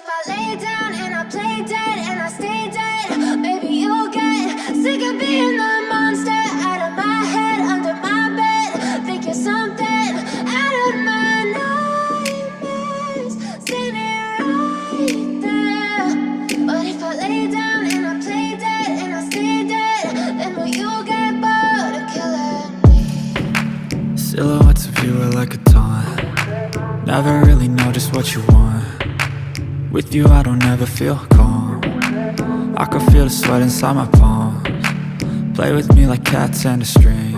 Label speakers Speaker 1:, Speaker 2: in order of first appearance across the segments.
Speaker 1: if I lay down and I play dead and I stay dead, maybe you'll get sick of being the monster out of my head, under my bed. Think you're something out of my nightmares, standing right there. But if I lay down and I play dead and I stay dead, then will you get bored of killing me?
Speaker 2: Silhouettes of you are like a taunt. Never really know just what you want. With you I don't ever feel calm. I can feel the sweat inside my palms. Play with me like cats and a string.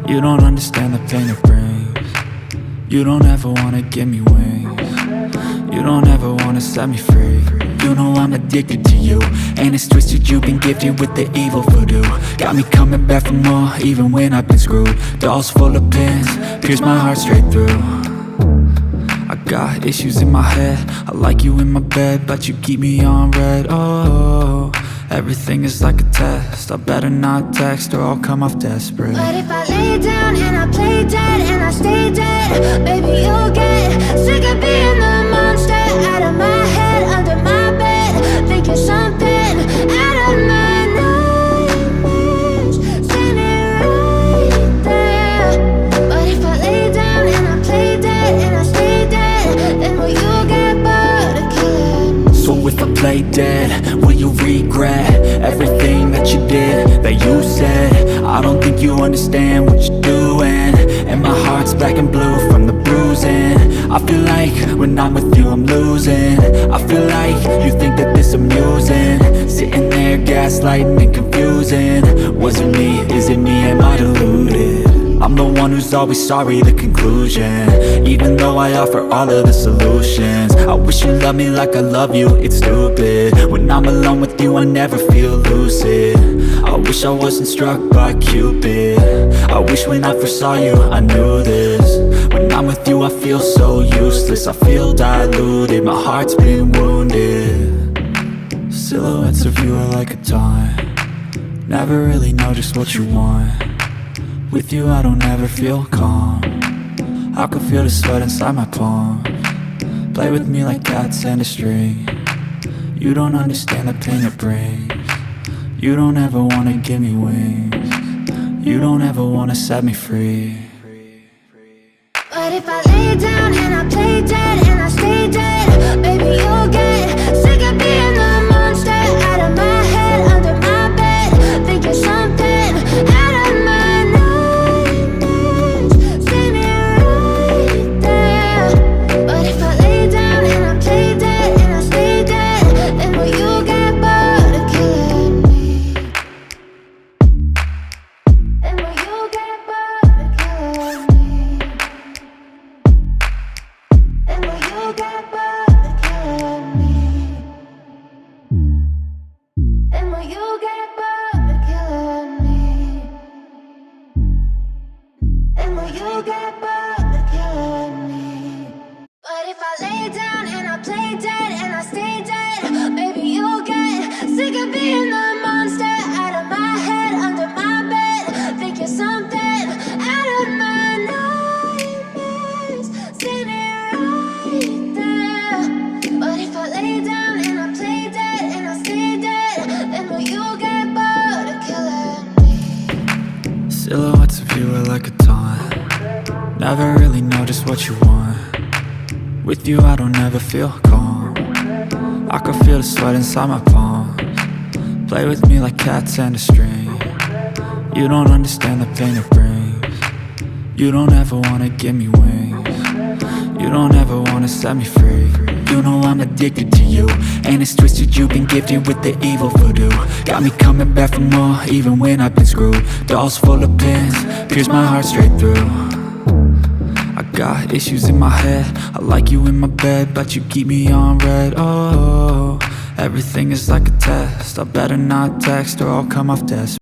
Speaker 2: You don't understand the pain it brings. You don't ever wanna give me wings. You don't ever wanna set me free. You know I'm addicted to you, and it's twisted, you've been gifted with the evil voodoo. Got me coming back for more, even when I've been screwed. Dolls full of pins, pierce my heart straight through. I got issues in my head, I like you in my bed, but you keep me on red. Oh, everything is like a test, I better not text or I'll come off desperate.
Speaker 1: But if I lay down and I play dead and I stay dead, maybe you'll get sick of being the monster out of my head, under my bed. Think you're something out of my nightmares, standing right there. But if I lay down and I play dead and I stay dead, then will you get bored of killing me?
Speaker 2: So if I play dead, will you regret everything that you did, that you said? I don't think you understand what you're doing, and my heart's black and blue from the bruising. I feel like when I'm with you I'm losing. I feel like you think that this amusing, sitting there gaslighting and confusing. Was it me? Is it me? Am I deluded? I'm the one who's always sorry, the conclusion, even though I offer all of the solutions. I wish you loved me like I love you, it's stupid. When I'm alone with you I never feel lucid. I wish I wasn't struck by Cupid. I wish when I first saw you I knew this. When I'm with you I feel so useless, I feel diluted, my heart's been wounded. Silhouettes of you are like a taunt. Never really know just what you want. With you I don't ever feel calm. I can feel the sweat inside my palms. Play with me like cats and a string. You don't understand the pain it brings. You don't ever wanna give me wings. You don't ever wanna set me free.
Speaker 1: But if I lay down and I play dead and I stay dead, maybe you'll get sick of being the monster out of my head, under my bed. Think you're something out of my nightmares, standing right there. But if I lay down and I play dead and I stay dead, then will you get bored of killing me? Then will you get bored of killing me? And will you get bored of killing me? And will you get bored of killing me? And will you get bored of killing me? But if I lay down and I play dead and I stay dead, maybe you'll get sick of being the monster out of my head, under my bed. Think you're something out of my nightmares, standing right there. But if I lay down and I play dead and I stay dead, then will you get bored of killing me?
Speaker 2: Silhouettes of you are like a taunt. Never really know just what you want. With you I don't ever feel calm. I can feel the sweat inside my palms. Play with me like cats and a string. You don't understand the pain it brings. You don't ever wanna give me wings. You don't ever wanna set me free. You know I'm addicted to you, and it's twisted, you've been gifted with the evil voodoo. Got me coming back for more, even when I've been screwed. Dolls full of pins, pierce my heart straight through. I got issues in my head, I like you in my bed, but you keep me on red. Oh, everything is like a test, I better not text or I'll come off desperate.